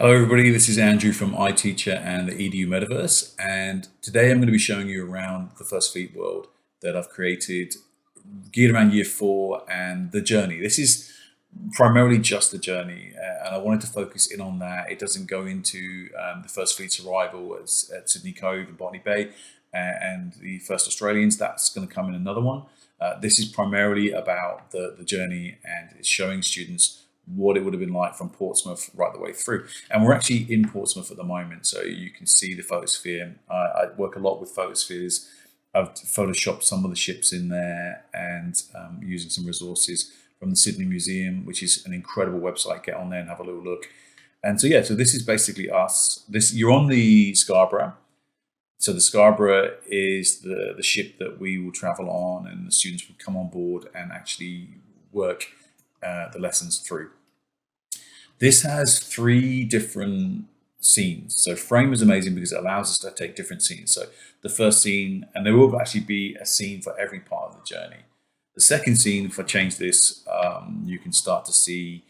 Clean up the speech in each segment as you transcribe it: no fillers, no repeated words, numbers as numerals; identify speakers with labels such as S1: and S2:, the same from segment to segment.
S1: Hello everybody, this is Andrew from iTeacher and the EDUmetaverse, and today I'm going to be showing you around the First Fleet world that I've created geared around year 4 and the journey. This is primarily just the journey, and I wanted to focus in on that. It doesn't go into the First Fleet's arrival at Sydney Cove and Botany Bay and the first Australians. That's going to come in another one. This is primarily about the journey, and it's showing students what it would have been like from Portsmouth right the way through. And we're actually in Portsmouth at the moment, so you can see the photosphere. I work a lot with photospheres. I've photoshopped some of the ships in there and using some resources from the Sydney Museum, which is an incredible website. Get on there and have a little look. And so yeah, so this is basically us. You're on the Scarborough. So the Scarborough is the ship that we will travel on, and the students will come on board and actually work the lessons through. This has 3 different scenes. So frame is amazing because it allows us to take different scenes. So the first scene, and there will actually be a scene for every part of the journey. The second scene, if I change this, you can start to see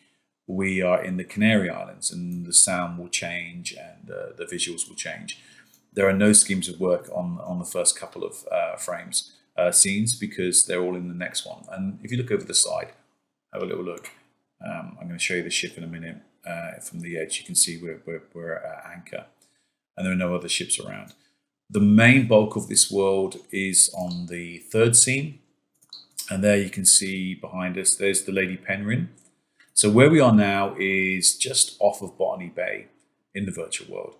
S1: we are in the Canary Islands, and the sound will change and the visuals will change. There are no schemes of work on the first couple of scenes, because they're all in the next one. And if you look over the side, have a little look. I'm going to show you the ship in a minute. From the edge, you can see we're at anchor, and there are no other ships around. The main bulk of this world is on the third scene, and there you can see behind us, there's the Lady Penrhyn. So where we are now is just off of Botany Bay in the virtual world.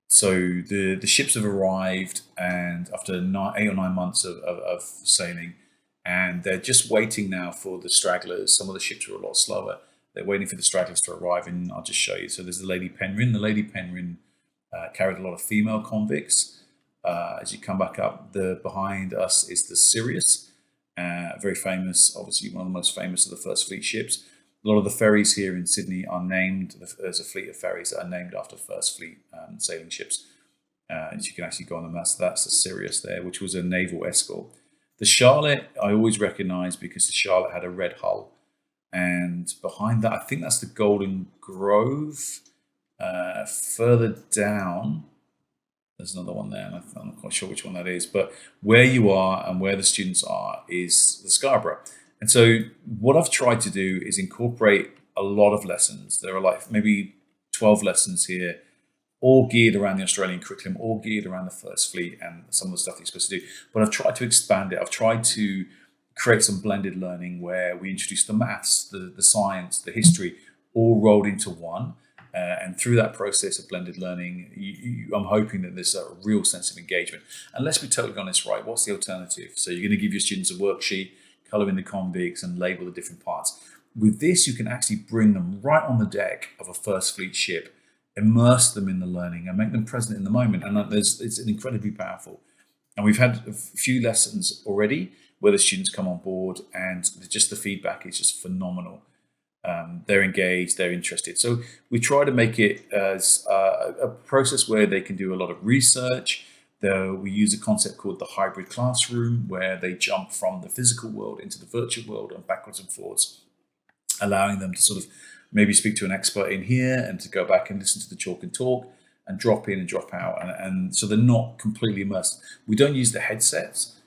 S1: So the ships have arrived, and after 8 or 9 months of sailing, and they're just waiting now for the stragglers. Some of the ships are a lot slower. They're waiting for the stragglers to arrive, and I'll just show you. So there's the Lady Penrhyn. The Lady Penrhyn carried a lot of female convicts. As you come back up, behind us is the Sirius, very famous, obviously one of the most famous of the First Fleet ships. A lot of the ferries here in Sydney are named, there's a fleet of ferries that are named after First Fleet sailing ships. As you can actually go on them, that's the Sirius there, which was a naval escort. The Charlotte, I always recognize because the Charlotte had a red hull. And behind that, I think that's the Golden Grove. Further down, there's another one there, and I'm not quite sure which one that is. But where you are and where the students are is the Scarborough. And so what I've tried to do is incorporate a lot of lessons. There are like maybe 12 lessons here, all geared around the Australian curriculum, all geared around the First Fleet and some of the stuff you're supposed to do. But I've tried to expand it. I've tried to create some blended learning where we introduce the maths, the science, the history, all rolled into one. And through that process of blended learning, I'm hoping that there's a real sense of engagement. And let's be totally honest, right? What's the alternative? So you're going to give your students a worksheet, color in the convicts, and label the different parts. With this, you can actually bring them right on the deck of a First Fleet ship, immerse them in the learning, and make them present in the moment. And it's incredibly powerful. And we've had a few lessons already where the students come on board, and just the feedback is just phenomenal. They're engaged, they're interested. So we try to make it as a process where they can do a lot of research. We use a concept called the hybrid classroom, where they jump from the physical world into the virtual world and backwards and forwards, allowing them to sort of maybe speak to an expert in here and to go back and listen to the chalk and talk and drop in and drop out. And so they're not completely immersed. We don't use the headsets.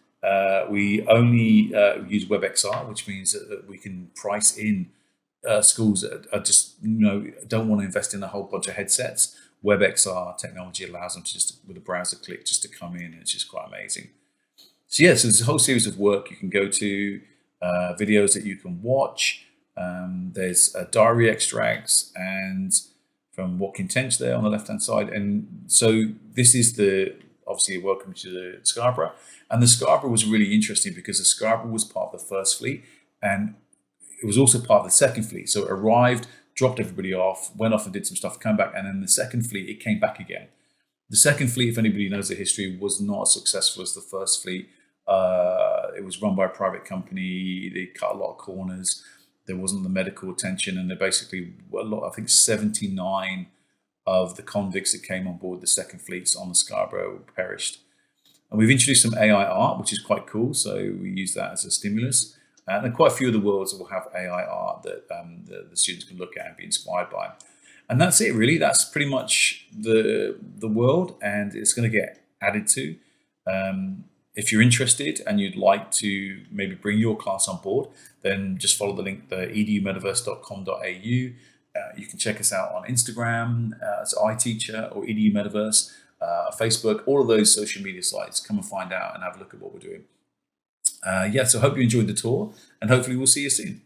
S1: We only use WebXR, which means that we can price in schools that are just, don't want to invest in a whole bunch of headsets. WebXR technology allows them to just, with a browser click, just to come in, and it's just quite amazing. So yeah, so there's a whole series of work you can go to, videos that you can watch. There's diary extracts and from Walking Tench there on the left-hand side. And so this is obviously welcome to the Scarborough. And the Scarborough was really interesting because the Scarborough was part of the First Fleet, and it was also part of the Second Fleet. So it arrived, dropped everybody off, went off and did some stuff, came back, and then the Second Fleet, it came back again. The Second Fleet, if anybody knows the history, was not as successful as the First Fleet. It was run by a private company. They cut a lot of corners. There wasn't the medical attention, and they basically, I think 79 of the convicts that came on board the Second Fleets on the Scarborough perished. And we've introduced some AI art, which is quite cool. So we use that as a stimulus. And quite a few of the worlds will have AI art that the students can look at and be inspired by. And that's it, really. That's pretty much the world, and it's going to get added to. If you're interested and you'd like to maybe bring your class on board, then just follow the link, the edumetaverse.com.au. You can check us out on Instagram as iTeacher or EDUmetaverse, Facebook, all of those social media sites. Come and find out and have a look at what we're doing. So I hope you enjoyed the tour, and hopefully we'll see you soon.